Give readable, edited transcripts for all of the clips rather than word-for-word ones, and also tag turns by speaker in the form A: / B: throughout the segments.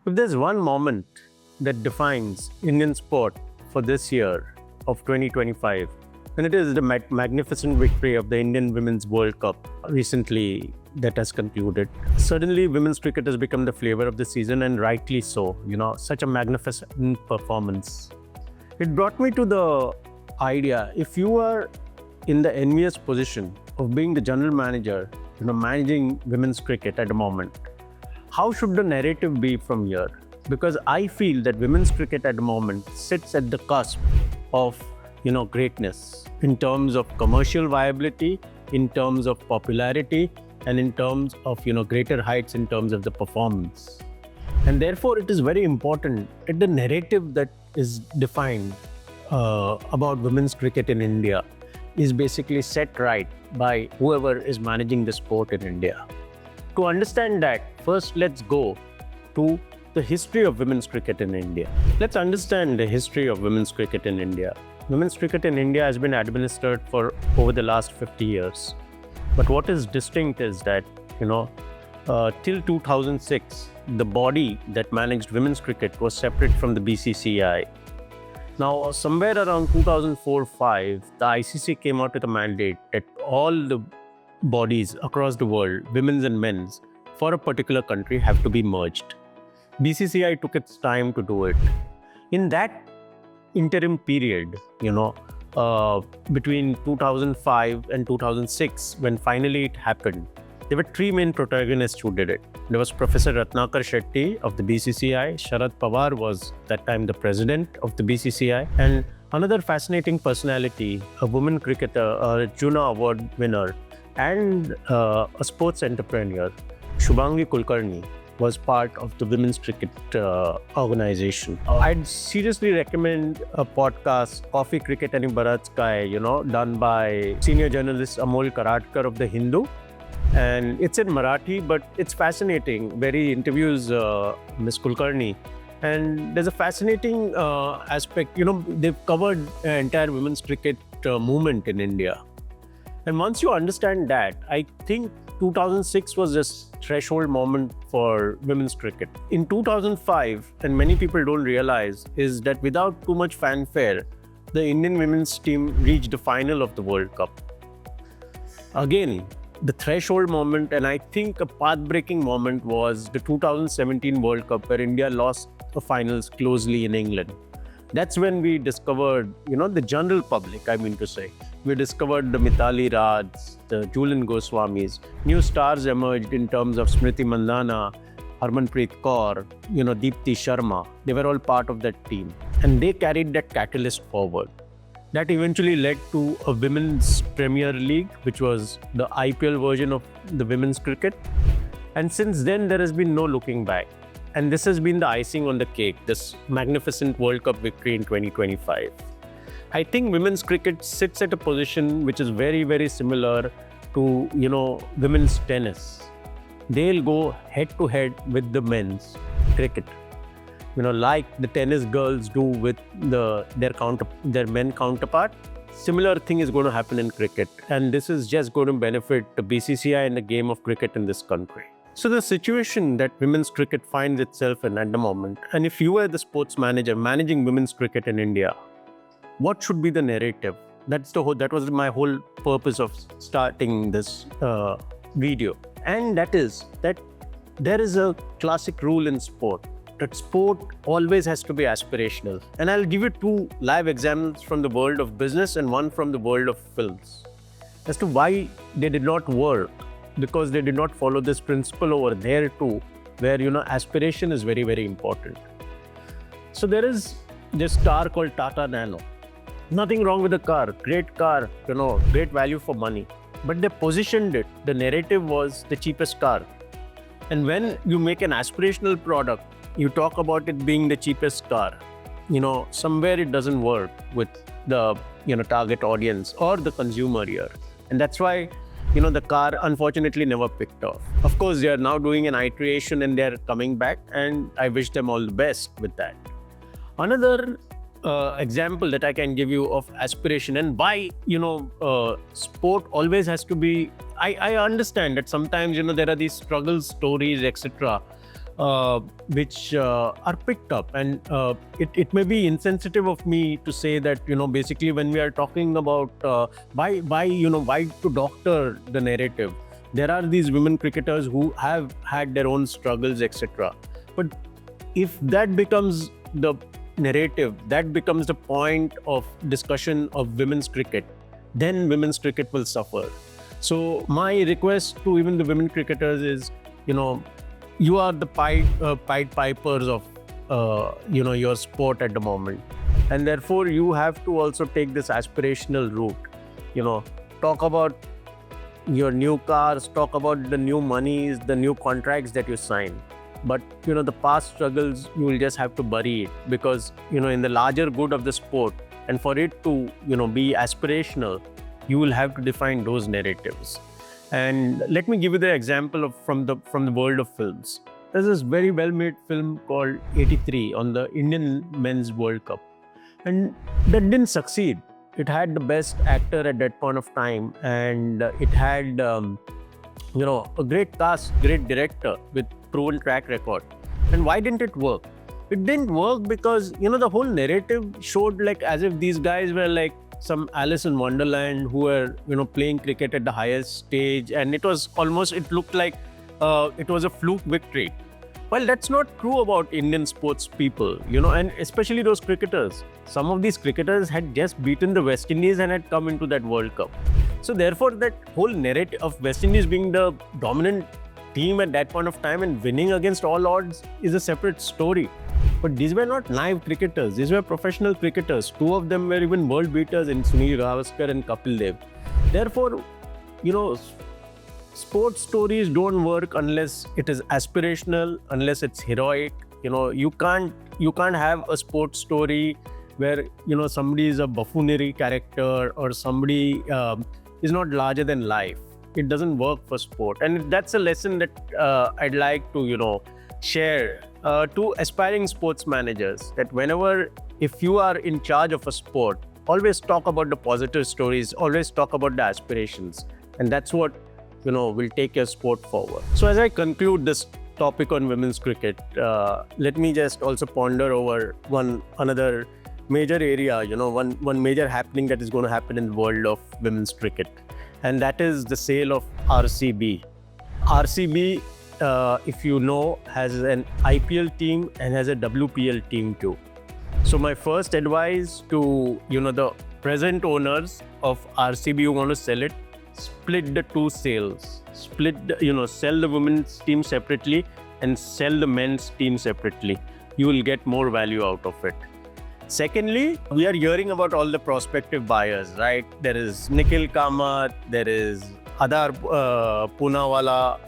A: If there's one moment that defines Indian sport for this year of 2025, then it is the magnificent victory of the Indian Women's World Cup recently that has concluded. Suddenly, women's cricket has become the flavor of the season, and rightly so. Such a magnificent performance. It brought me to the idea, if you are in the envious position of being the general manager, managing women's cricket at the moment, how should the narrative be from here? Because I feel that women's cricket at the moment sits at the cusp of, greatness in terms of commercial viability, in terms of popularity, and in terms of, greater heights in terms of the performance. And therefore, it is very important that the narrative that is defined about women's cricket in India is basically set right by whoever is managing the sport in India. To understand that, first let's go to the history of women's cricket in India. Let's understand the history of women's cricket in India. Women's cricket in India has been administered for over the last 50 years. But what is distinct is that, till 2006, the body that managed women's cricket was separate from the BCCI. Now, somewhere around 2004-05, the ICC came out with a mandate that all the bodies across the world, women's and men's, for a particular country have to be merged. BCCI took its time to do it. In that interim period, between 2005 and 2006, when finally it happened, there were three main protagonists who did it. There was Professor Ratnakar Shetty of the BCCI. Sharad Pawar was that time the president of the BCCI. And another fascinating personality, a woman cricketer, a Juna Award winner, and a sports entrepreneur, Shubhangi Kulkarni, was part of the women's cricket organization. I'd seriously recommend a podcast, Coffee, Cricket and Baratskaya, done by senior journalist Amol Karadkar of The Hindu. And it's in Marathi, but it's fascinating, where he interviews Ms. Kulkarni. And there's a fascinating aspect, they've covered the entire women's cricket movement in India. And once you understand that, I think 2006 was this threshold moment for women's cricket. In 2005, and many people don't realize, is that without too much fanfare, the Indian women's team reached the final of the World Cup. Again, the threshold moment, and I think a path-breaking moment, was the 2017 World Cup, where India lost the finals closely in England. That's when we discovered, the general public, I mean to say. We discovered the Mithali Raj, the Jhulan Goswamis. New stars emerged in terms of Smriti Mandhana Harmanpreet Kaur, Deepti Sharma. They were all part of that team. And they carried that catalyst forward. That eventually led to a women's Premier League, which was the IPL version of the women's cricket. And since then, there has been no looking back. And this has been the icing on the cake, this magnificent World Cup victory in 2025. I think women's cricket sits at a position which is very, very similar to, women's tennis. They'll go head to head with the men's cricket. Like the tennis girls do with their men counterpart. Similar thing is going to happen in cricket. And this is just going to benefit the BCCI and the game of cricket in this country. So the situation that women's cricket finds itself in at the moment, and if you were the sports manager managing women's cricket in India, what should be the narrative? That was my whole purpose of starting this video. And that is that there is a classic rule in sport, that sport always has to be aspirational. And I'll give you two live examples from the world of business and one from the world of films as to why they did not work. Because they did not follow this principle over there too, where, aspiration is very, very important. So there is this car called Tata Nano. Nothing wrong with the car, great value for money. But they positioned it, the narrative was the cheapest car. And when you make an aspirational product, you talk about it being the cheapest car. Somewhere it doesn't work with the, target audience or the consumer here. And that's why the car unfortunately never picked off. Of course, they are now doing an iteration and they're coming back, and I wish them all the best with that. Another example that I can give you of aspiration and why, sport always has to be, I understand that sometimes, there are these struggle stories, etc. which are picked up. And it may be insensitive of me to say that, basically when we are talking about why to doctor the narrative, there are these women cricketers who have had their own struggles, etc. But if that becomes the narrative, that becomes the point of discussion of women's cricket, then women's cricket will suffer. So my request to even the women cricketers is, you are the Pied Pipers of your sport at the moment, and therefore you have to also take this aspirational route. Talk about your new cars, talk about the new monies, the new contracts that you sign. But the past struggles, you will just have to bury it, because in the larger good of the sport, and for it to be aspirational, you will have to define those narratives. And let me give you the example from the world of films. There's this very well-made film called 83 on the Indian Men's World Cup, and that didn't succeed. It had the best actor at that point of time, and it had a great cast, great director with proven track record. And why didn't it work? It didn't work because the whole narrative showed like as if these guys were like some Alice in Wonderland who were playing cricket at the highest stage, and it looked like it was a fluke victory. Well, that's not true about Indian sports people, and especially those cricketers. Some of these cricketers had just beaten the West Indies and had come into that World Cup. So therefore, that whole narrative of West Indies being the dominant team at that point of time and winning against all odds is a separate story. But these were not naive cricketers. These were professional cricketers. Two of them were even world beaters in Sunil Gavaskar and Kapil Dev. Therefore, sports stories don't work unless it is aspirational, unless it's heroic. You can't have a sports story where somebody is a buffoonery character or somebody is not larger than life. It doesn't work for sport, and that's a lesson that I'd like to share to aspiring sports managers, that if you are in charge of a sport, always talk about the positive stories, always talk about the aspirations, and that's what will take your sport forward. So as I conclude this topic on women's cricket, let me just also ponder over another major area, one major happening that is going to happen in the world of women's cricket, and that is the sale of RCB. RCB, if you know, has an IPL team and has a WPL team too. So my first advice to the present owners of RCB who want to sell it, split the two sales. Sell the women's team separately and sell the men's team separately. You will get more value out of it. Secondly, we are hearing about all the prospective buyers, right? There is Nikhil Kamath, there is Adar Poonawala,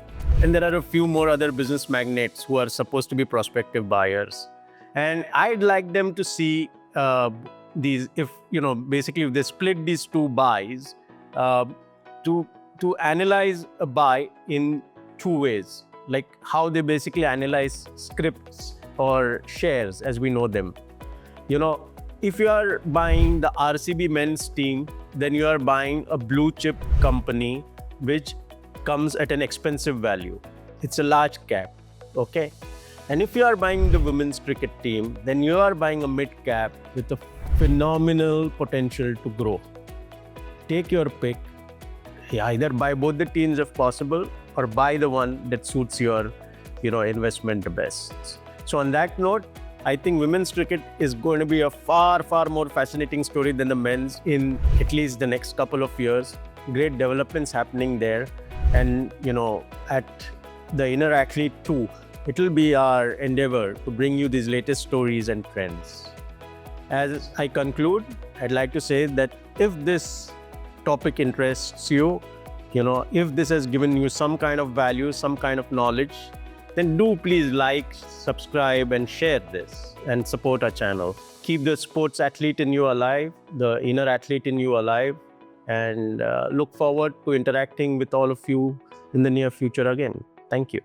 A: and there are a few more other business magnates who are supposed to be prospective buyers. And I'd like them to see these, if they split these two buys, to analyze a buy in two ways, like how they basically analyze scripts or shares as we know them. If you are buying the RCB men's team, then you are buying a blue chip company which comes at an expensive value. It's a large cap, okay? And if you are buying the women's cricket team, then you are buying a mid cap with a phenomenal potential to grow. Take your pick. Either buy both the teams if possible, or buy the one that suits your investment the best. So on that note, I think women's cricket is going to be a far, far more fascinating story than the men's in at least the next couple of years. Great developments happening there. And, at the Inner Athlete 2, it will be our endeavor to bring you these latest stories and trends. As I conclude, I'd like to say that if this topic interests you, if this has given you some kind of value, some kind of knowledge, then do please like, subscribe, and share this and support our channel. Keep the sports athlete in you alive, the inner athlete in you alive, and look forward to interacting with all of you in the near future again. Thank you.